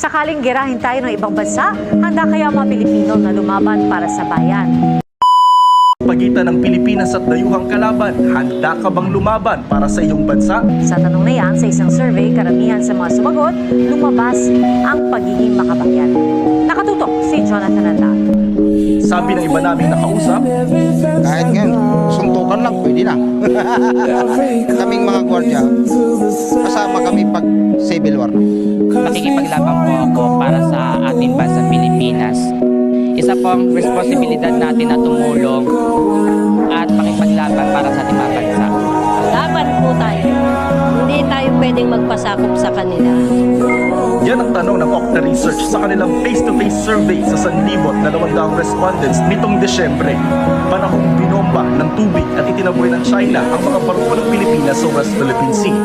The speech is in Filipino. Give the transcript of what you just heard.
Sakaling gerahin tayo ng ibang bansa, handa kaya ang mga Pilipino na lumaban para sa bayan? Pagitan ng Pilipinas at dayuhang kalaban, handa ka bang lumaban para sa iyong bansa? Sa tanong na yan, sa isang survey, karamihan sa mga sumagot, lumabas ang pagiging makabayan. Nakatutok si Jonathan Anda. Sabi ng iba naming nakausap, Kahit ngayon, suntukan lang, pwede na. Kaming mga gwardiya, kasama kami pag civil war na. Makikipaglaban po ako para sa ating bansa Pilipinas. Isa pong responsibilidad natin na tumulong at makipaglaban para sa ating mga bansa. Laban po tayo. Hindi tayo pwedeng magpasakop sa kanila. yan ang tanong ng Okta Research sa kanilang face-to-face survey sa 1,200 respondents nitong Desyembre. Panahong binomba ng tubig at itinaboy ng China ang mga barko ng Pilipinas sa West Philippine Sea.